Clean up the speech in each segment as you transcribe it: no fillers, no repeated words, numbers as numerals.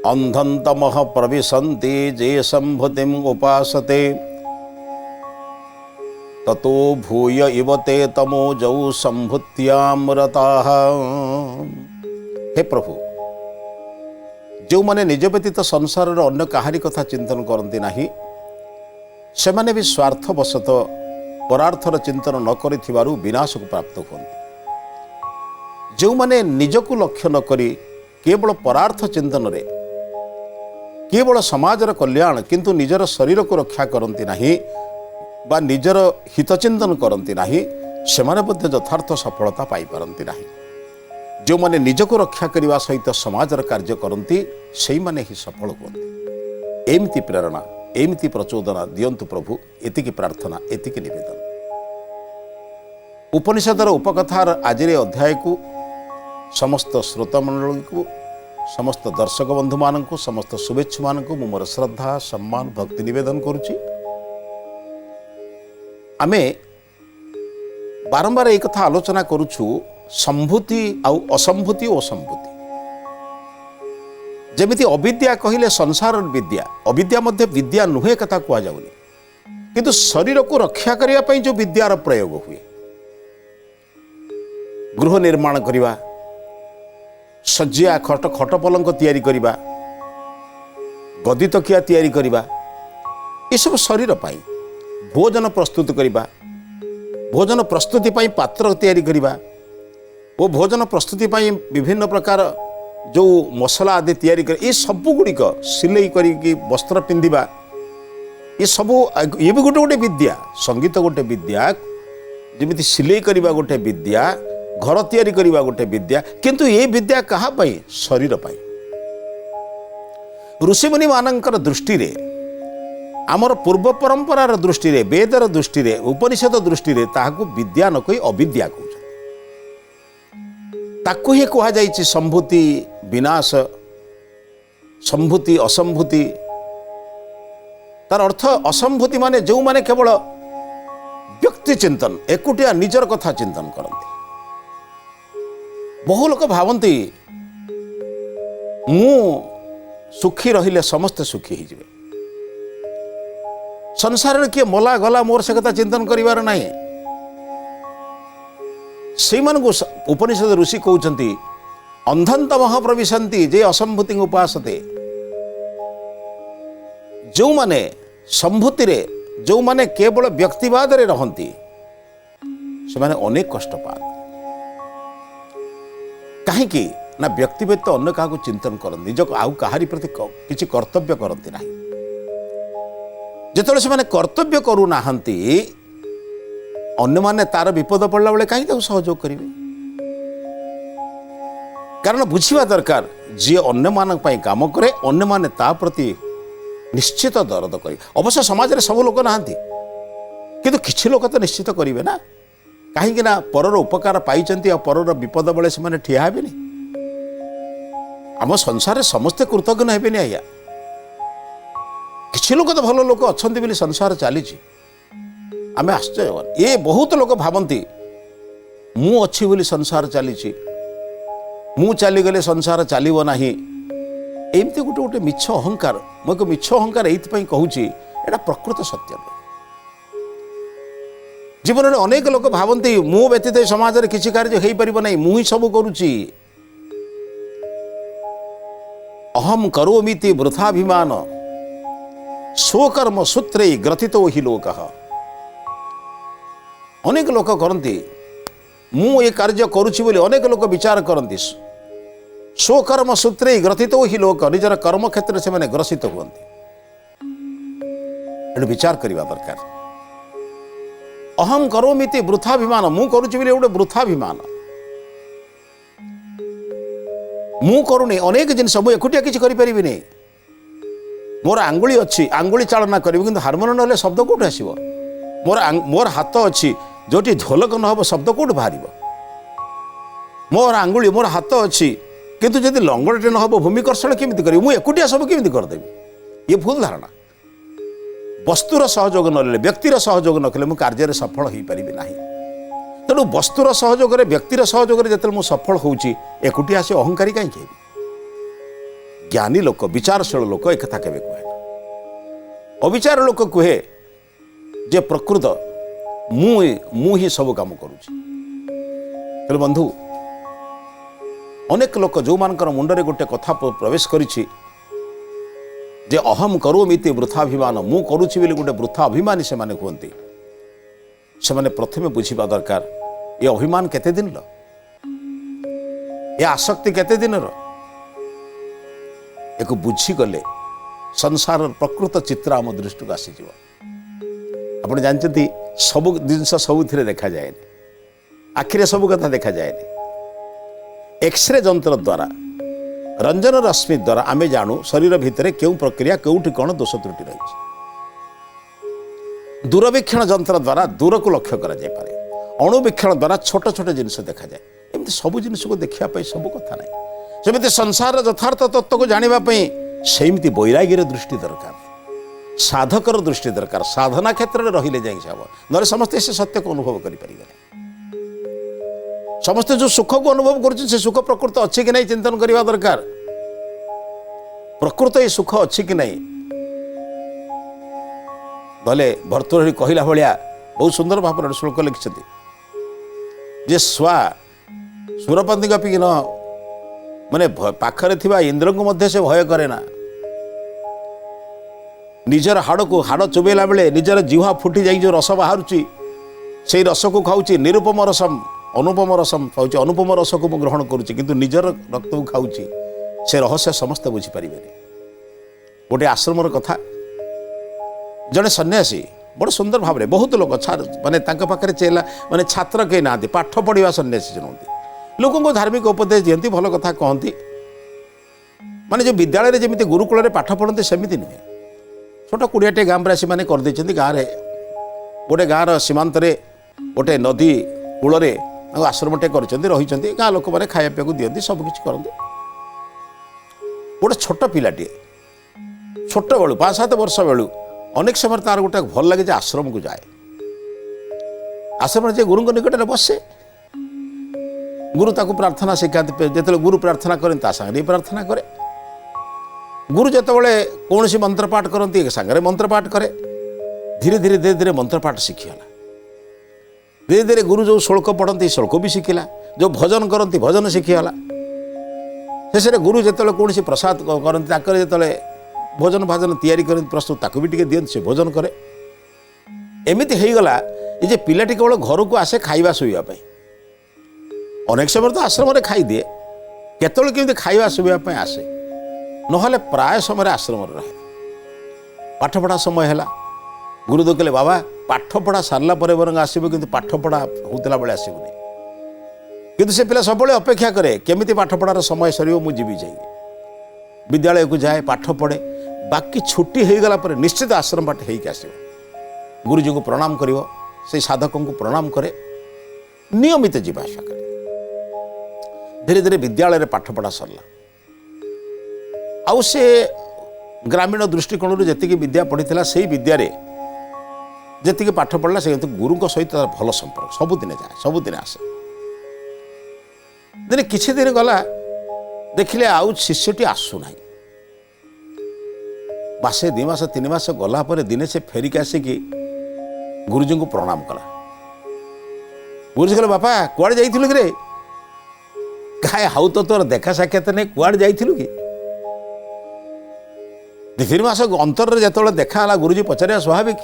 अंधन्तमः प्रविशन्ति ये संभुतिम् उपासते ततो भूय इव ते तमोजौ संभुत्यां रताः। हे प्रभु, जो माने निज व्यतीत संसार अन्य काहारी कथा चिंतन करती नाही से माने भी स्वार्थवशत परार्थर चिंतन न करिथिबारु विनाश को प्राप्त होती। जो माने निजको लक्ष्य न करी केवल परार्थ चिंतन रे केवल समाजर कल्याण किंतु निजर शरीर को रक्षा करती नाही बा निजर हितचिंतन करती नाही से माने मध्य यथार्थ सफलता पाई पारंती नाही। जो माने निजको रक्षा करने सहित समाजर कार्य करती से माने ही सफल होती। एमती प्रेरणा एमती प्रचोदना दियंतु प्रभु, एतिकी प्रार्थना एतिकी निवेदन। उपनिषदर उपकथार आजिरे अध्याय को समस्त श्रोतामंडली को समस्त दर्शक बंधु मानक समस्त शुभेच्छु मानक मोर श्रद्धा सम्मान भक्ति निवेदन करुछि। आमे बारंबार एक कथा आलोचना करुछु संभूति आउ असंभूति और संभूति। जेमिति अविद्या कहिले संसार विद्या, अविद्या मध्य विद्या नुहे कथा कुआ जाउनी, किंतु शरीर को रक्षा करिया पई जो विद्यार प्रयोग हुए, गृह निर्माण करिवा, सज्जिया खट खट पलंक तैयारी करिवा, गदी तकिया तैयारी करिवा, ये सब शरीर पाई। भोजन प्रस्तुत करिवा, भोजन प्रस्तुति पाई पात्र तैयारी करिवा, वो भोजन प्रस्तुति पाई विभिन्न प्रकार जो मसला आदि तैयारी कर, ये सब गुड़िक सिलाई करी वस्त्र पिंधिबा, ये सब ये भी गोटे गोटे विद्या। संगीत गोटे विद्या, जेमिति सिलाई करिबा गोटे विद्या, घर तैयारी करिबा गोटे विद्या, किंतु ये विद्या कहा पाई? शरीर पाई। ऋषिमुनि मानकर दृष्टि रे, आमर पूर्व परंपरार दृष्टि रे, वेदर दृष्टि रे, उपनिषद दृष्टि रे ताहाकु विद्या न कहि अविद्या कहउछन। ताकु ही कहा जाइछि संभूति विनाश, संभूति असंभूति। तार अर्थ असंभूति माने जो माने केवल व्यक्ति चिंतन, एकुटिया निजर कथा चिंतन करती। बहु लोक भावती मु सुखी रहिले समस्ते सुखी ही जिवे, संसार किए मला गला मोर से कथा चिंतन करिवार नाही। से उपनिषद ऋषि कहउचंती अंधन्तमः प्रविशन्ति जे असंभूति उपासते। जो माने संभूति रे, जो माने केवल व्यक्तिवाद रे रहंती से माने अनेक कष्ट पाते। कहीं ना व्यक्ति व्यतीत अन्य क्या चिंतन करते, निज आउ कहारी प्रति किसी कर्तव्य करती ना। जिते से कर्तव्य करूना अन्य माने तार विपद पड़ला बेले कहीं सहयोग करेंगे। कारण बुझा दरकार जी अन्य मान काम करे, अन्य माने ता प्रति निश्चित दरद करे। अवश्य समाज में सब लोक ना, किंतु किछि लोक तो निश्चित करेंगे ना, कहीं ना परर उपकार पाई, परर विपद बेले से ठिया हेबे नहीं। आम संसार समस्ते कृतज्ञ हेबेनि आज्ञा, किछि लोक तो भल लोक अच्छंती बोली संसार चली। आम आश्चर्य, ये बहुत लोक भावती मु अच्छी बोली संसार चली, मु चलीगले संसार चलो ना। एमती गोटे गोटे मिछ अहंकार, मुझे मिछ अहंकार ये कहूँ एटा प्रकृत सत्य। जीवन में अनेक लोक भावती मु व्यतीत समाज में किसी कार्य हो पार ना, मु ही सब करुच्ची। अहम करोमीति वृथाभिमान स्वकर्म सूत्रे ग्रथितो हि लोकः। अनेक लोक करती मु ये कार्य करुच्ची बोली, अनेक लोक विचार करती स्वकर्म सूत्रे ग्रथितो हि लोक। निजर कर्म क्षेत्र से माने ग्रसित हुअन्ति। एटु विचार करबा दरकार। अहम करोमीति वृथाभिमान, मु करुच्ची बोली गोटे वृथाभिमान। मु करूनी अनेक जिन सब एकुटिया किसी करें। मोर आंगुली अच्छी, आंगुली चालना करी, किंतु हारमोनियम ना शब्द कौट आसो। मोर हाथ अच्छी, जो ढोलक न हो शब्द कौट बाहर। मोर आंगुली मोर हाथ अच्छी, किंतु जदि लंगड़टे न हो भूमिकर्षण केमी करी, मुझे एकुटिया सब केमी करदेवी। ये भूल धारणा। वस्तुर सहयोग नले व्यक्तिर सहयोग नकले मु कार्य सफल हो पारि ना। तेणु वस्तुर सहयोग व्यक्तिर सहयोग जो मुझे सफल होउची एकुटिया से अहंकारी कहीं ज्ञानी लोक विचारशील लोक एक कथा केबे कहे अविचार लोक कहे जे प्रकृत मु ही सब काम करुची। तेणु बंधु अनेक लोक जो मानकर मुंडरे गोटे कथा प्रवेश करिछि जे अहम करोमीति वृथाभिमान मु करुछि बोली गोटे वृथा अभिमानी से माने कहते से माने प्रथमे बुझिबा दरकार ये अभिमान केते दिन लो ये आसक्ति केते दिन रो एक बुझी गले संसार प्रकृत चित्र आम दृष्टि को आसी आप जानते सब जिनस सबुथिरे देखा जाए आखिरे सब कथा देखा जाए एक्सरे जंत्र द्वारा रंजन रश्मि द्वारा आमे जानू शरीर भितर क्यों प्रक्रिया क्योंठी कौन दोष त्रुटि रही। दूरवीक्षण जंत्र द्वारा दूर को लक्ष्य करा जाय पारे अणुवीक्षण द्वारा छोट छोट जिनिस देखा जाए एमती सब जिनिस को देखा सब कथा ना सेमती संसार यथार्थ तत्व को जानापी सेमती वैराग्यर दृष्टि दरकार साधकर दृष्टि दरकार साधना क्षेत्र में रहिले जाई सब नरे समस्ते से सत्य को अनुभव करि परिबे समस्ते जो सुख को अनुभव कर सुख प्रकृत अच्छी कि नहीं चिंतन करने दरकार प्रकृत ये सुख अच्छी कि नहीं भले भर्तृहरि कहला भाया बहुत सुंदर भाव श्लोक लिखिं जे स्वा सुरपति कपी न माने पाखरे थिबा इंद्र को मध्य से भय करे ना निजर हाड़ को हाड़ चुबेला बेले निजर जिह्वा फुटी जाई जो रस बाहरुची से रस को खाऊची निरुपम रसम अनुपम रसम पाऊँ अनुपम रस को ग्रहण करुच्ची किंतु निजर रक्त को खाऊची से रहस्य समस्त बुझीपारे गोटे आश्रम कथा जड़े सन्यासी बड़ सुंदर भाव में बहुत लोग माने पाखे चेला माने छात्र कहीं ना पाठ पढ़ा सन्यासी जनती लोक को धार्मिक उपदेश दिखती भल कथा कहती माने जो विद्यालय में जमी गुरुकुल पाठ पढ़ते सेमती नुहे छोट 20टे गाँव में आसी मैंने करदे गाँव में गोटे गाँव सीमांत गोटे नदी कूल आश्रमटे कर रही गाँ लोक मैंने खाया पीया दिखती सबकि करते गोटे छोट पिलाटे छोट बेलू 5-7 वर्ष बेलू अनेक समय तार गोटे भल लगे आश्रम को जाए आश्रम जे गुरु निकट में बसे गुरु ताकू प्रार्थना शिखाते जो गुरु प्रार्थना करें सागे प्रार्थना करे गुरु जितेबाला कौन सी मंत्रपाठ करती सागर मंत्रपाठ करे धीरे धीरे धीरे धीरे मंत्रपाठ शिखीगला धीरे धीरे गुरु जो श्लोक पढ़ती श्लोक भी शिखिला जो भजन करती भजन शिखीगला शेष गुरु जिते कौन सी प्रसाद करती जो भोजन भाजन तैयारी कर प्रस्तुत ताकू भी टे दिखती से भोजन करे एमती होगला ये पिलाटी केवल घर को आसे खाइबा शोवाई अनेक समय तो आश्रम खाई दिए केतल केमती खाइबा शोवाई आसे नहले प्राय समय आश्रम रहे पाठपढ़ा समय है गुरु देखले बाबा पाठपढ़ा सारा पर आसब कि पाठपढ़ा होता बेले आसबनी किंतु से पिला सब अपेक्षा करे केमिति पाठपढ़ार समय सर मुझे जाए विद्यालय को जाए पाठ पढ़े बाकी छुट्टी हो गला पर निश्चित आश्रम बाट होकर आस गुरुजी को प्रणाम कर साधक को प्रणाम करे नियमित जीवासा करे धीरे धीरे विद्यालय पाठपढ़ा सरला आउ से ग्रामीण दृष्टिकोण जी विद्या पढ़ी से विद्यार जी पाठ पढ़ला से गुरु सहित भल संपर्क सबुदिन जाए सबुदिन आसे दिने किछि दिन गला देखिले आउ शिष्यटी आसुना मासे 2 मास 3 मास गला पर दिने से फेरिक आसिकी गुरुजी को प्रणाम कला गुरुजी कहले बापा कुआड़े जाइथिलु कि रे काय हाउ तो तोर देखा साक्षात नहीं कुआड़े जाइथिलु कि 2-3 मास अंतर जो देखा गुरुजी पचारे स्वाभाविक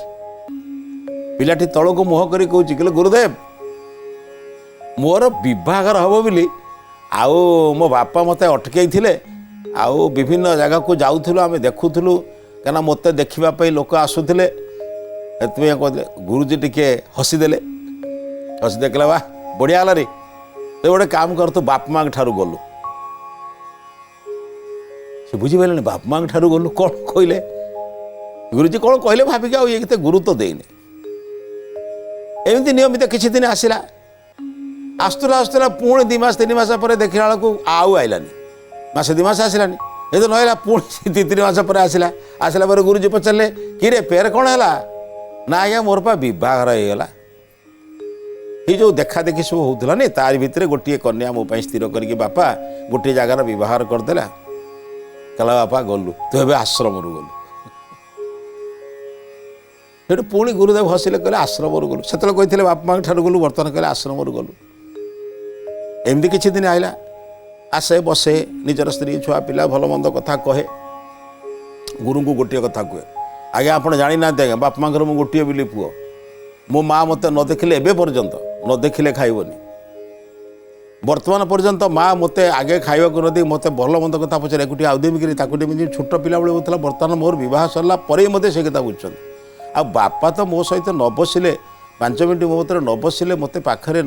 पिलाटी तल को मुह कर कहले गुरुदेव मोर विभागर हम बोली आउ मो बापा मते अटकई थिले आउ विभिन्न जगह को जाऊँ आम देखुलु क्या मत देखापी लोक आसुले कहते गुरुजी टिके हसीदे हसी देखला वाह बढ़िया है रे तो गोटे काम कर तू बाप माँ ठारू गलु से बुझीपारे बाप माँ ठारू गलु कौन कहले गुरुजी कौन कहले भाविक आउ ये गुरुत्व देने एमती नियमित किसी दिन आसला आसला पुणी 2 मास 3 मास पर देखला बेलू आउ आइलानी मासे 2 मास आसलानी ଏ ତ ନହେଲା ପୁଣି 2-3 ମାସ ପରେ ଆସିଲା ପରେ ଗୁରୁଜୀ ପଚାରିଲେ କିରେ ଫେର କ'ଣ ହେଲା? ନା ଆଜ୍ଞା ମୋର ପା ବିବାହର ହେଇଗଲା। ଏଇ ଯେଉଁ ଦେଖା ଦେଖି ସବୁ ହେଉଥିଲା ନି ତାରି ଭିତରେ ଗୋଟିଏ କନ୍ୟା ମୋ ପାଇଁ ସ୍ଥିର କରିକି ବାପା ଗୋଟିଏ ଜାଗାର ବିବାହର କରିଦେଲା। କହିଲା ବାପା ଗଲୁ ତୁ ଏବେ ଆଶ୍ରମରୁ ଗଲୁ। ସେଠୁ ପୁଣି ଗୁରୁଦେବ ହସିଲେ କହିଲେ ଆଶ୍ରମରୁ ଗଲୁ। ସେତେବେଳେ କହିଥିଲେ ବାପା ମାଙ୍କ ଠାରୁ ଗଲୁ, ବର୍ତ୍ତମାନ କହିଲେ ଆଶ୍ରମରୁ ଗଲୁ। ଏମିତି କିଛି ଦିନ ଆଇଲା, ଆସେ ବସେ, ନିଜର ସ୍ତ୍ରୀ ଛୁଆ ପିଲା ଭଲ ମନ୍ଦ କଥା କହେ। ଗୁରୁଙ୍କୁ ଗୋଟିଏ କଥା କୁହେ, ଆଜ୍ଞା ଆପଣ ଜାଣିନାହାନ୍ତି ଆଜ୍ଞା ବାପା ମାଙ୍କର ମୁଁ ଗୋଟିଏ ବୋଲି ପୁଅ। ମୋ ମା ମୋତେ ନ ଦେଖିଲେ ଏବେ ପର୍ଯ୍ୟନ୍ତ ନ ଦେଖିଲେ ଖାଇବନି। ବର୍ତ୍ତମାନ ପର୍ଯ୍ୟନ୍ତ ମା ମୋତେ ଆଗେ ଖାଇବାକୁ ନ ଦେଇ ମୋତେ ଭଲ ମନ୍ଦ କଥା ପଚାରେ ଏକୁଟିଆ ଆଉ ଦେମିକିରି ତାକୁ ଦେମି। ଛୋଟ ପିଲାବେଳେ ହେଉଥିଲା, ବର୍ତ୍ତମାନ ମୋର ବିବାହ ସରିଲା ପରେ ମଧ୍ୟ ସେ କଥା ବୁଝୁଛନ୍ତି। ଆଉ ବାପା ତ ମୋ ସହିତ ନ ବସିଲେ 5 ମିନିଟ୍ ମୋ ଭିତରେ ନ ବସିଲେ ମୋ ପାଖରେ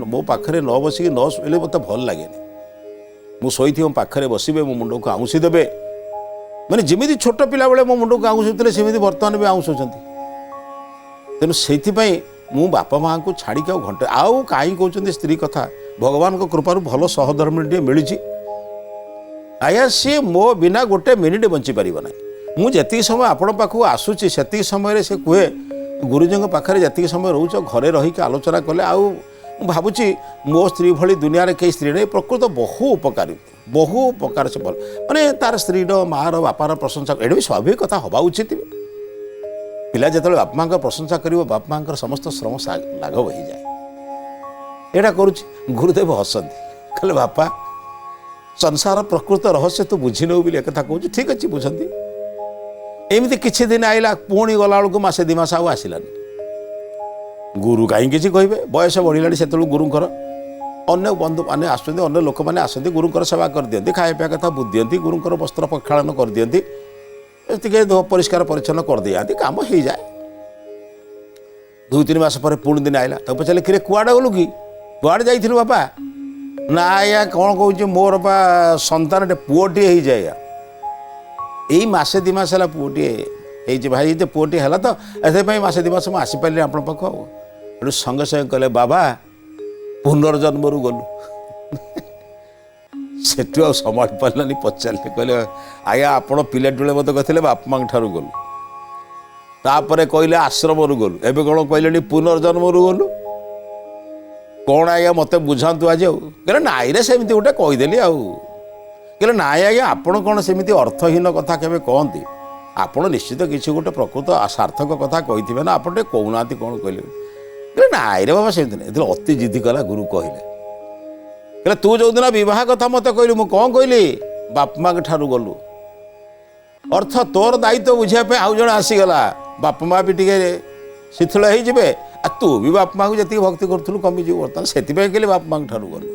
ନ ବସିକି ନ ଶୋଇଲେ ମୋତେ ଭଲ ଲାଗେନି। ମୁଁ ଶୋଇଥିବି ମୋ ପାଖରେ ବସିବେ, ମୋ ମୁଣ୍ଡକୁ ଆଉଁସି ଦେବେ। ମାନେ ଯେମିତି ଛୋଟ ପିଲାବେଳେ ମୋ ମୁଣ୍ଡକୁ ଆଉଁସୁଥିଲେ ସେମିତି ବର୍ତ୍ତମାନ ବି ଆଉଁସୁଛନ୍ତି। ତେଣୁ ସେଇଥିପାଇଁ ମୁଁ ବାପା ମାଆଙ୍କୁ ଛାଡ଼ିକି ଆଉ ଘଣ୍ଟେ ଆଉ କାହିଁ କହୁଛନ୍ତି ସ୍ତ୍ରୀ କଥା। ଭଗବାନଙ୍କ କୃପାରୁ ଭଲ ସହଧର୍ମିଣୀଟିଏ ମିଳିଛି ଆଜ୍ଞା, ସିଏ ମୋ ବିନା ଗୋଟେ ମିନିଟ୍ ବଞ୍ଚିପାରିବ ନାହିଁ। ମୁଁ ଯେତିକି ସମୟ ଆପଣଙ୍କ ପାଖକୁ ଆସୁଛି ସେତିକି ସମୟରେ ସେ କୁହେ ଗୁରୁଜୀଙ୍କ ପାଖରେ ଯେତିକି ସମୟ ରହୁଛ ଘରେ ରହିକି ଆଲୋଚନା କଲେ ଆଉ ମୁଁ ଭାବୁଛି ମୋ ସ୍ତ୍ରୀ ଭଳି ଦୁନିଆରେ କେହି ସ୍ତ୍ରୀ ନାହିଁ। ପ୍ରକୃତ ବହୁ ଉପକାର ସେ ଭଲ, ମାନେ ତାର ସ୍ତ୍ରୀର ମାଆର ବାପାର ପ୍ରଶଂସା, ଏଇଟା ବି ସ୍ୱାଭାବିକ କଥା ହେବା ଉଚିତ। ପିଲା ଯେତେବେଳେ ବାପା ମାଆଙ୍କ ପ୍ରଶଂସା କରିବ ବାପା ମାଆଙ୍କର ସମସ୍ତ ଶ୍ରମ ଲାଘବ ହେଇଯାଏ। ଏଇଟା କରୁଛି। ଗୁରୁଦେବ ହସନ୍ତି, କହିଲେ ବାପା ସଂସାର ପ୍ରକୃତ ରହସ୍ୟ ତୁ ବୁଝିନେଉ ବୋଲି ଏକଥା କହୁଛୁ। ଠିକ୍ ଅଛି ବୁଝନ୍ତି। ଏମିତି କିଛି ଦିନ ଆଇଲା, ପୁଣି ଗଲାବେଳକୁ 1-2 ମାସ ଆଉ ଆସିଲାନି। ଗୁରୁ କାହିଁ କିଛି କହିବେ, ବୟସ ବଢ଼ିଲାଣି ସେତେବେଳକୁ ଗୁରୁଙ୍କର ଅନ୍ୟ ବନ୍ଧୁମାନେ ଆସୁଛନ୍ତି, ଅନ୍ୟ ଲୋକମାନେ ଆସନ୍ତି, ଗୁରୁଙ୍କର ସେବା କରିଦିଅନ୍ତି, ଖାଇବା ପିଇବା କଥା ବୁଝି ଦିଅନ୍ତି, ଗୁରୁଙ୍କର ବସ୍ତ୍ର ପ୍ରକ୍ଷାଳନ କରିଦିଅନ୍ତି, ଟିକେ ପରିଷ୍କାର ପରିଚ୍ଛନ୍ନ କରିଦେଇଯାଆନ୍ତି, କାମ ହେଇଯାଏ। 2-3 ମାସ ପରେ ପୁଣି ଦିନ ଆଇଲା, ତାକୁ ପଚାରିଲେ କିରେ କୁଆଡ଼େ ଗଲୁ କି, କୁଆଡ଼େ ଯାଇଥିଲୁ ବାପା? ନା ଆଜ୍ଞା କ'ଣ କହୁଛି ମୋର ବା ସନ୍ତାନଟେ ପୁଅଟିଏ ହେଇଯାଏ। ଏଇ 1-2 ମାସ ହେଲା ପୁଅଟିଏ ହେଇଛି ଭାଇ, ଯେ ପୁଅଟିଏ ହେଲା ତ ଏଥିପାଇଁ 1-2 ମାସ ମୁଁ ଆସିପାରିଲି ଆପଣଙ୍କ ପାଖକୁ। ଆଉ ଏଠୁ ସଙ୍ଗେ ସଙ୍ଗେ କହିଲେ ବାବା ପୁନର୍ଜନ୍ମରୁ ଗଲୁ। ସେଠୁ ଆଉ ସମ୍ଭାଳି ପାରିଲାନି, ପଚାରିଲେ କହିଲେ ଆଜ୍ଞା ଆପଣ ପିଲାଟି ବେଳେ ମୋତେ କହିଥିଲେ ବାପା ମାଙ୍କ ଠାରୁ ଗଲୁ, ତାପରେ କହିଲେ ଆଶ୍ରମରୁ ଗଲୁ, ଏବେ କ'ଣ କହିଲେଣି ପୁନର୍ଜନ୍ମରୁ ଗଲୁ। କ'ଣ ଆଜ୍ଞା ମୋତେ ବୁଝାନ୍ତୁ ଆଜି। ଆଉ କହିଲେ ନାଇଁରେ ସେମିତି ଗୋଟେ କହିଦେଲି। ଆଉ କହିଲେ ନାଇଁ ଆଜ୍ଞା ଆପଣ କ'ଣ ସେମିତି ଅର୍ଥହୀନ କଥା କେବେ କହନ୍ତି, ଆପଣ ନିଶ୍ଚିତ କିଛି ଗୋଟେ ପ୍ରକୃତ ସାର୍ଥକ କଥା କହିଥିବେ ନା, ଆପଣ ଟିକେ କହୁନାହାନ୍ତି କ'ଣ କହିଲେ। କହିଲେ ନାଇଁରେ ବାବା ସେମିତି ନାହିଁ। ଏଥିରେ ଅତି ଜିଦ୍ଦି କଲା ଗୁରୁ। କହିଲେ ତୁ ଯେଉଁଦିନ ବିବାହ କଥା ମୋତେ କହିଲୁ ମୁଁ କ'ଣ କହିଲି, ବାପା ମାଙ୍କ ଠାରୁ ଗଲୁ। ଅର୍ଥ ତୋର ଦାୟିତ୍ୱ ବୁଝିବା ପାଇଁ ଆଉ ଜଣେ ଆସିଗଲା, ବାପା ମା ବି ଟିକେ ଶିଥିଳ ହେଇଯିବେ, ଆଉ ତୁ ବି ବାପା ମାଆଙ୍କୁ ଯେତିକି ଭକ୍ତି କରୁଥିଲୁ କମିଯିବ ବର୍ତ୍ତମାନ, ସେଥିପାଇଁ କହିଲେ ବାପା ମାଙ୍କ ଠାରୁ ଗଲୁ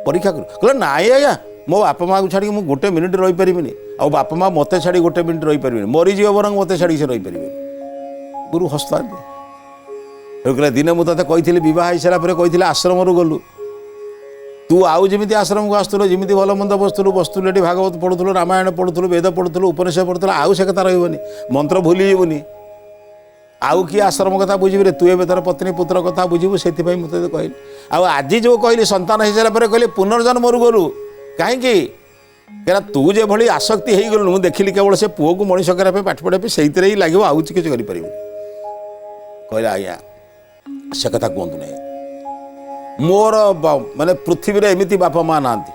ପରୀକ୍ଷା କରୁ। କହିଲେ ନାଇଁ ଆଜ୍ଞା ମୋ ବାପା ମାଆଙ୍କୁ ଛାଡ଼ିକି ମୁଁ ଗୋଟେ ମିନିଟ୍ ରହିପାରିବିନି, ଆଉ ବାପା ମା ମୋତେ ଛାଡ଼ି ଗୋଟେ ମିନିଟ୍ ରହିପାରିବିନି, ମରିଯିବ ବରଂ ମୋତେ ଛାଡ଼ିକି ସେ ରହିପାରିବେନି। ଗୁରୁ ହସ୍ତାନ୍ତି। କହିଲେ ଦିନେ ମୁଁ ତୋତେ କହିଥିଲି ବିବାହ ହେଇସାରିଲା ପରେ କହିଥିଲି ଆଶ୍ରମରୁ ଗଲୁ, ତୁ ଆଉ ଯେମିତି ଆଶ୍ରମକୁ ଆସୁଥିଲୁ, ଯେମିତି ଭଲ ମନ୍ଦ ବସୁଥିଲୁ ଏଠି ଭାଗବତ ପଢ଼ୁଥିଲୁ, ରାମାୟଣ ପଢ଼ୁଥିଲୁ, ବେଦ ପଢ଼ୁଥିଲୁ, ଉପନିଷଦ ପଢ଼ୁଥିଲୁ, ଆଉ ସେ କଥା ରହିବନି, ମନ୍ତ୍ର ଭୁଲିଯିବୁନି, ଆଉ କିଏ ଆଶ୍ରମ କଥା ବୁଝିବି ରେ, ତୁ ଏବେ ତୋର ପତ୍ନୀ ପୁତ୍ର କଥା ବୁଝିବୁ। ସେଥିପାଇଁ ମୁଁ ତୋତେ କହିଲି। ଆଉ ଆଜି ଯେଉଁ କହିଲି ସନ୍ତାନ ହେଇସାରିଲା ପରେ କହିଲି ପୁନର୍ଜନ୍ମରୁ ଗଲୁ, କାହିଁକି? କାହିଁକିନା ତୁ ଯେଭଳି ଆସକ୍ତି ହେଇଗଲୁ, ମୁଁ ଦେଖିଲି କେବଳ ସେ ପୁଅକୁ ମଣିଷ କରିବା ପାଇଁ ପାଠ ପଢ଼ିବା ପାଇଁ, ସେଇଥିରେ ହିଁ ଲାଗିବ, ଆଉ କିଛି କରିପାରିବୁନି। କହିଲେ ଆଜ୍ଞା ସେ କଥା କୁହନ୍ତୁ ନାହିଁ, ମୋର ମାନେ ପୃଥିବୀରେ ଏମିତି ବାପା ମା ନାହାନ୍ତି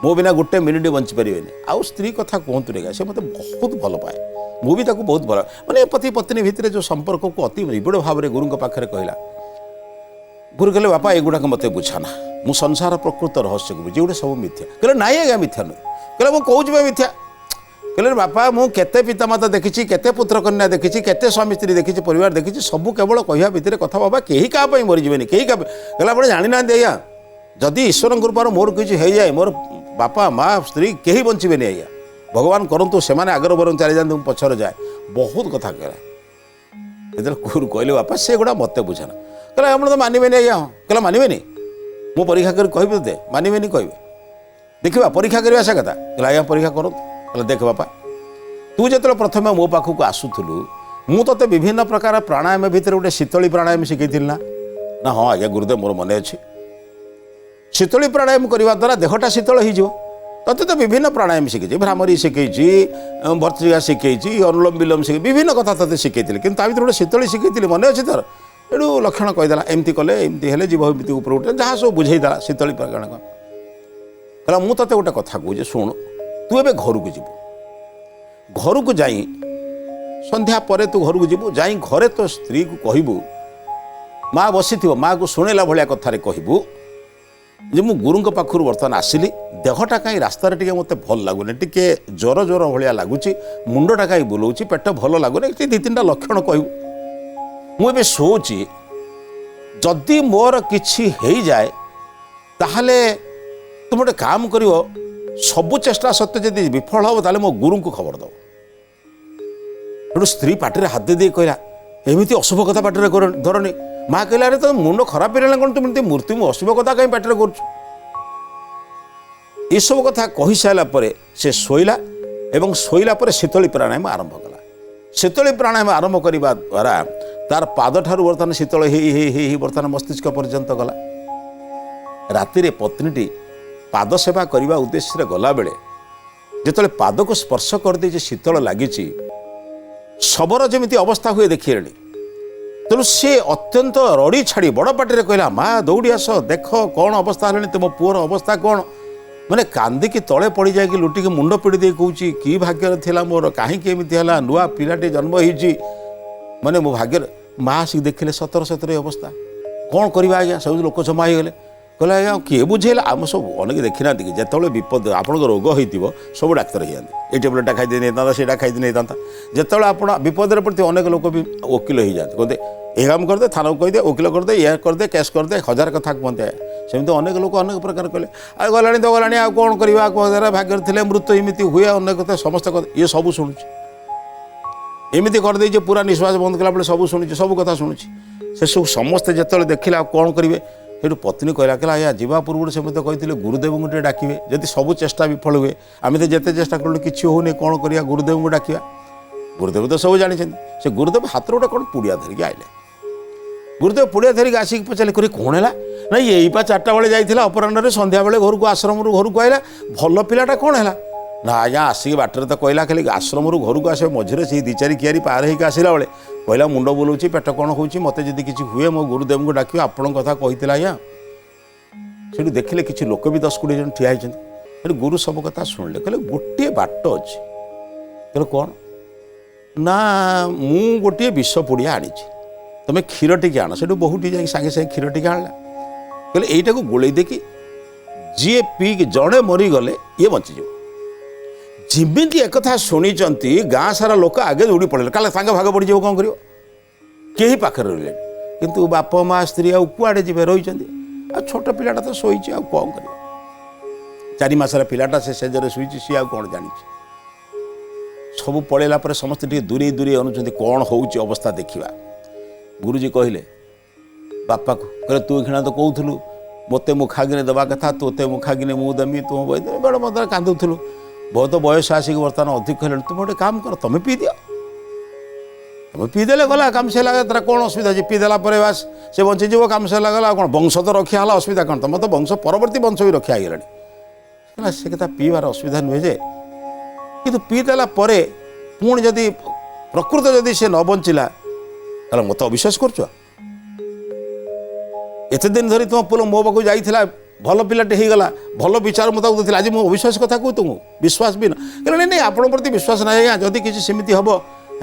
ମୋ ବିନା ଗୋଟେ ମିନିଟ୍ ବଞ୍ଚିପାରିବେନି। ଆଉ ସ୍ତ୍ରୀ କଥା କୁହନ୍ତୁ ରେ, ସେ ମୋତେ ବହୁତ ଭଲ ପାଏ, ମୁଁ ବି ତାକୁ ବହୁତ ଭଲ, ମାନେ ପତି ପତ୍ନୀ ଭିତରେ ଯେଉଁ ସମ୍ପର୍କକୁ ଅତି ନିବିଡ଼ ଭାବରେ ଗୁରୁଙ୍କ ପାଖରେ କହିଲା। ଗୁରୁ କହିଲେ ବାପା ଏଗୁଡ଼ାକ ମୋତେ ବୁଝାନା, ମୁଁ ସଂସାର ପ୍ରକୃତ ରହସ୍ୟକୁ ବୁଝି, ଏଗୁଡ଼ା ସବୁ ମିଥ୍ୟା। କହିଲେ ନାଇଁ ଆଜ୍ଞା ମିଥ୍ୟା ନୁହେଁ। କହିଲେ ମୁଁ କହୁଛି ବା ମିଥ୍ୟା। କହିଲେ ବାପା ମୁଁ କେତେ ପିତାମାତା ଦେଖିଛି, କେତେ ପୁତ୍ର କନ୍ୟା ଦେଖିଛି, କେତେ ସ୍ୱାମୀ ସ୍ତ୍ରୀ ଦେଖିଛି, ପରିବାର ଦେଖିଛି, ସବୁ କେବଳ କହିବା ଭିତରେ କଥା। ବାବା କେହି କାହା ପାଇଁ ମରିଯିବେନି, କେହି କାହା ପାଇଁ। କହିଲେ ଆପଣ ଜାଣିନାହାନ୍ତି ଆଜ୍ଞା, ଯଦି ଈଶ୍ୱରଙ୍କ କୃପାରୁ ମୋର କିଛି ହେଇଯାଏ, ମୋର ବାପା ମା ସ୍ତ୍ରୀ କେହି ବଞ୍ଚିବେନି ଆଜ୍ଞା, ଭଗବାନ କରନ୍ତୁ ସେମାନେ ଆଗରେ ବରଂ ଚାଲିଯାଆନ୍ତୁ, ମୁଁ ପଛରେ ଯାଏ। ବହୁତ କଥା କହିଲା। ଯେତେବେଳେ ଗୁରୁ କହିଲେ ବାପା ସେଗୁଡ଼ା ମୋତେ ବୁଝାନା। କହିଲେ ଆପଣ ତ ମାନିବେନି ଆଜ୍ଞା। କହିଲେ ମାନିବେନି, ମୁଁ ପରୀକ୍ଷା କରି କହିବି ତୋତେ, ମାନିବେନି କହିବେ, ଦେଖିବା ପରୀକ୍ଷା କରିବା ସେ କଥା। କହିଲେ ଆଜ୍ଞା ପରୀକ୍ଷା କରନ୍ତୁ। କହିଲେ ଦେଖ ବାପା ତୁ ଯେତେବେଳେ ପ୍ରଥମେ ମୋ ପାଖକୁ ଆସୁଥିଲୁ, ମୁଁ ତୋତେ ବିଭିନ୍ନ ପ୍ରକାର ପ୍ରାଣାୟାମ ଭିତରେ ଗୋଟେ ଶୀତଳୀ ପ୍ରାଣାୟାମ ଶିଖେଇଥିଲି ନା? ନା ହଁ ଆଜ୍ଞା ଗୁରୁଦେବ ମୋର ମନେ ଅଛି। ଶୀତଳୀ ପ୍ରାଣାୟାମ କରିବା ଦ୍ୱାରା ଦେହଟା ଶୀତଳ ହେଇଯିବ। तते तो विभिन्न प्राणायाम शिखी भ्रामरी शिखी भर्तृका शिखी अनुलोम विलोम शिखी विभिन्न कथा तते शिखी कि गोटे शीतली शिखी मन अच्छे तार एटू लक्षण कहीदेला एमती कले एमती हेले जीव एमती ऊपर उठे जहाँ सब बुझेदेला शीतली प्रकरण कहला मु तते गोटे कथा कहे शुणु तू ए घर को जीवु घर को जाई संध्या पर तू घर को जीवु जाई घरे तो स्त्री को कहबू माँ बसी माँ को शुणेला भाया कथार कहबू जे मु गुरु पाखु बर्तमान आसिली देहटा कहीं रास्तार टे मत भल लगुनि टे ज्वर ज्वर भाया लगुच मुंडटा कहीं बुलाऊँ पेट भल लगुनि दी तीन लक्षण कहू मुझे शोची जदि मोर किछि हो जाए ताहले तुम गोटे काम कर सबु चेष्टा सत्वे जदि विफल हम ताले मो गुरु को खबर दब एटू स्त्री पाटे हाथ दे कहला एमती अशुभ कथा पाटे धरनी माँ कहला अरे तो मुंड खराब है कौन तुम मूर्ति मु अशुभ कथा कहीं पाटे कर सब कथा कही सारापर से शोला एवं शोला पर शीतली प्राणायाम आरंभ कला शीतली प्राणायाम आरंभ करने द्वारा तार पाद ठार बर्तमान शीतल ही बर्तमान मस्तिष्क पर्यंत गला राति पत्नी पाद सेवा करने उद्देश्य गला बेले जिते पाद को स्पर्श कर दे शीतल लगी शबर जमी अवस्था हुए देखिए तेणु सी अत्यंत रड़ी छाड़ी बड़ पाटे कहला माँ दौड़ी आस देख कौन अवस्था है तुम पुअर अवस्था कौन मैंने कांदिकी तले पड़ जाए लुटिकी मुंड पिड़ी दे कौच कि भाग्य थिला मोर कहीं नुआ पिलाटे जन्म होती माने मो भाग्य माँ आसिक देखिले सतर सतर अवस्था कौन करवा आज्ञा सब लोक जमा हो कहले आज्ञा किए बुझेला आम सब अनेक देखी ना कि जिते विपद आप रोग हो सब डाक्तर हो जाती ये टेबलेटा खाई नहीं से खाई नहीं जिते आप विपद पड़ते अनेक लोक भी वकिल हो जाते कहते ये काम करदे थाना को कहीदे वकिल करदे यह करदे केस करदे हजार कथा कहते सेमती अनेक लोक अनेक प्रकार कहले आ गला तो गला आ कौन करवा भाग्य थे मृत्यु एमती हुए अनेक कथा समस्त ये सब शुणुची एमती करदे पूरा निश्वास बंद कला बेले सब शुणुची सब कथा शुणुची से सब समस्ते जिते देखिले कौन करेंगे ये पत्नी कहला कहला या जीवा पूर्व से मत कही गुरुदेव को टे डाकिबे जदि सब चेष्टा विफल हुए आम तो जिते चेष्टा कलु कि होनी कौन करिया गुरुदेव को डाकिया गुरुदेव तो सब जानी से गुरुदेव हाथ गोटे कौन पुड़िया धरिकी आइले गुरुदेव पुड़िया धरिकी आसिक पचारे करी कौन है ना यही पा 4टा बेले जाइला अपराह्न संध्या बेले घर को आश्रम घर को आइला भल पिलाटा कौन है ना आज्ञा आसिक बाटर तो कहला खाली आश्रम घर को आस मझे से 2-4 कियारी पार होकर आसला बेले कहला मुंड बुलाऊँ पेट कौन हो मत जदि किसी हुए मो गुरुदेव को डाक आपण कथा कही आज्ञा से देखिले किसी लोक भी 10-20 जन ठिया होती गुरु सब कथा शुणिले कहले गोटे बाट अच्छे कहले कौन ना मु गोटे विष पुड़िया आनी तुम क्षीर टी आण से बहुटी जा सागे सागे क्षीर टी आणला कहले यहीटा को गोल देखी जी पी जड़े मरीगले ये बंचीज जिमिति एक शुणी गाँ सारा लोक आगे दौड़ी पड़े काले सांग भाग पड़ जाव कौन कर कहीं पाखे रही किंतु बाप माँ स्त्री आउ कुआड़े जी रही छोट पिलाटा तो शोची आ कौन कर 4 मासर पिलाटा से सेजरे शुई सी आ कौन जानी सब पलैला पर समस्त दूरे दूरे अनुंट कौन हो अवस्था देखा गुरुजी कहले बापा को कहले तू क्षण तो कहूलु मत मुखाग्नि दवा कथा तोते मुखाग्नि मु देमी तुम बड़ मत कांदुलु बहुत बयस आसिक बर्तमान अधिक कहले तुम गोटे काम कर तुम पी दियो तुम पीदेले गला काम से लगा तार कौन असुविधा है पीदेला बास से बंचीज काम से लगला कौन वंश तो रखा है असुविधा कौन तुम तो वंश परवर्ती वंश भी रखा है से कथा पीबार असुविधा नुहे जे कि पीदेला पुणी जदि प्रकृत जदि से न बंचला ताले मत अविश्वास कर एते दिन धरी तुम पुल मो पाक जाइला भल पिलाटे हो गला भल विचार मुताबिक आज मो अविश्वास कथा कहूँ तुमको विश्वास भी ना नहीं आपण प्रति विश्वास ना आज्ञा जदि किसी सेमती हम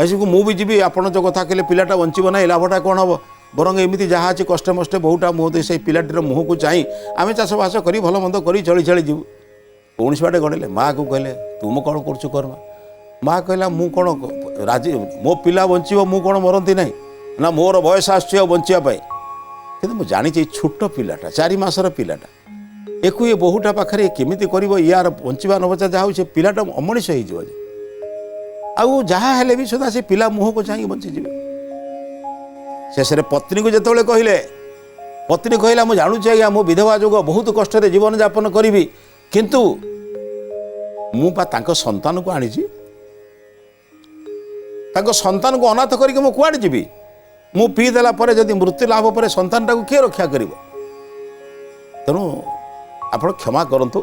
ऐसी को मुझे जी आपड़ जो कथा कहले पिलाटा बंचब ना लाभटा कौन हम बरंग एमती जहाँ अच्छे कष्टे मष्टे बहुटा मुहूर्त से पिलाटीर मुह को चाह आम चाषबास कर भल मंद कर चली चली जीव कौन बाटे गड़े माँ को कहले तुम कौन कर माँ कहला मु कौन राजी मो पिला बंचब मु कौन मरती ना ना मोर बयस आसुच्च बंचापी कि जानी छोट पिलाटा 4 मासर पिलाटा एक ये बहुटा पाखे केमी कर यार बंचा न बचा जहाँ से पिलाटा अमनीष हो आउ जहाँ हेले भी सुधा से पिला मुह को चाहिए बंचीजी शेष पत्नी को जिते कहले पत्नी कहला मुझे जानुची आज्ञा मो विधवा जोग बहुत कष्ट जीवन यापन करी किंतु मुझे संतान को आनी संतान को अनाथ करके मु कुआड़े जीवी मु पीदेला जदि मृत्यु लाभ पर संतान टाक किए रक्षा कर तेणु आप क्षमा करतु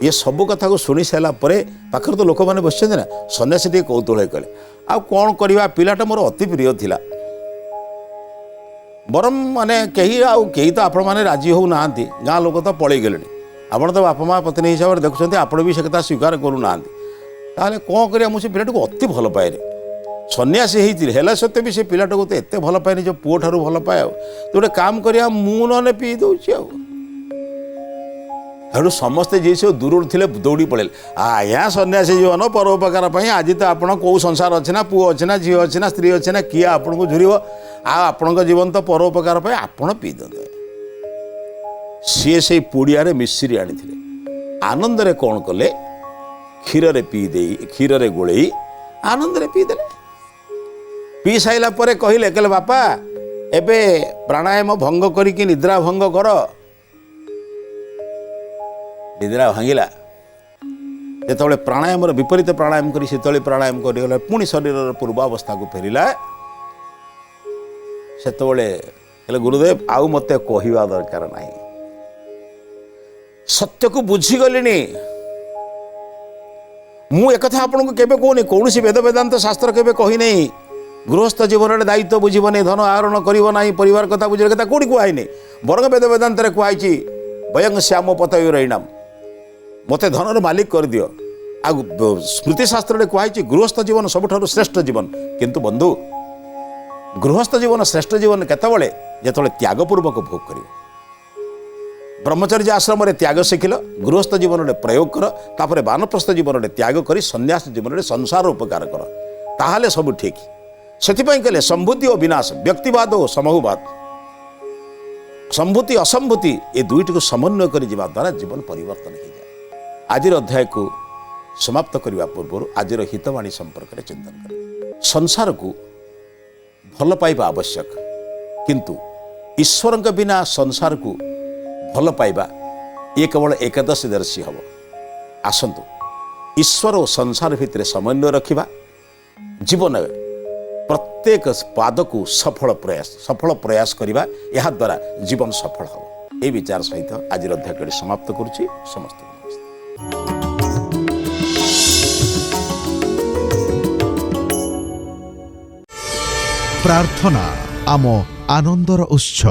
ये सब कथा को शुणी सारा पाखर तो लोक मैंने बस ना सन्यासी टे कौतूहल कले आ कौन करवा पिलाटा मोर अति प्रिय थिला बरम माने कहीं तो आपण मैंने राजी हो ना गाँ लोक तो पलि गले आपण तो बापा माँ पत्नी हिसाब से देखुं आपण भी से कथा स्वीकार करूना ताहले कौन करिया मुझे पिलाटा को अति भल पाए सन्यासी है सत्य भी से पिलाटा को तो एत भल पाए जो पुओ ठार भल पाए तो गोटे काम करिया मु न पी दौची हेटू समस्ते जी से दूर थे दौड़ी पड़े आज्ञा सन्यासी जीवन परोपकार आज तो आप कौ संसार अच्छे ना पुओ अच्छे ना झी अच्छे ना स्त्री अच्छे ना किए आपन को झुर आपण जीवन तो परोपकार आपण पी दे सी से पुड़िया मिश्री आनी आनंद रे कौन कले क्षीर रे पी दे क्षीर रे गोले आनंद रे पी देले पी साइला परे कहले कहले बापा एबे प्राणायाम भंग करिकी निद्रा भंग कर निद्रा भांगिला जो प्राणायाम विपरीत प्राणायाम कर से प्राणायाम कर पुणी शरीर पूर्वावस्था को फेरला से गुरुदेव आउ मते कहवा दरकार नहीं सत्य को बुझीगली मु एक आपको केबे कहूनी कौन वेद वेदांत शास्त्र केबे कही नहीं गृहस्थ जीवन में दायित्व बुझीबनी धन आहरण करना परिवार कथा बुझे कथा कौटी कहुई बरंग वेद वेदांत कहुई वयं श्याम पतय रहीणाम मते धनर मालिक कर दियो आ स्मृति शास्त्र कहुई गृहस्थ जीवन सबुठ श्रेष्ठ जीवन किंतु बंधु गृहस्थ जीवन श्रेष्ठ जीवन केतबले जेतबले त्यागपूर्वक भोग कर ब्रह्मचर्य आश्रम रे त्याग शिखिल गृहस्थ जीवन में प्रयोग कर तापर वानप्रस्थ जीवन में त्याग कर सन्यास जीवन में संसार उपकार कर ताहले सब ठीक से कहले संभूति और विनाश व्यक्तिवाद और समूहवाद संभूति असंभूति ये दुईट को समन्वय कर जीवा द्वारा जीवन परिवर्तन हो जाए। आज अध्याय को समाप्त करने पूर्व आज हितवाणी संपर्क में चिंतन कर संसार को भल पाइबा आवश्यक किंतु ईश्वर के बिना संसार को भल पाइबा ये केवल एकादशी दर्शी हम आसतु ईश्वर और संसार भितर समन्वय रखिबा जीवन प्रत्येक पाद को सफल प्रयास करवा यह द्वारा जीवन सफल हम ये विचार सहित आज अध्याय समाप्त करुच्ची समस्त प्रार्थना आम आनंदर उत्स।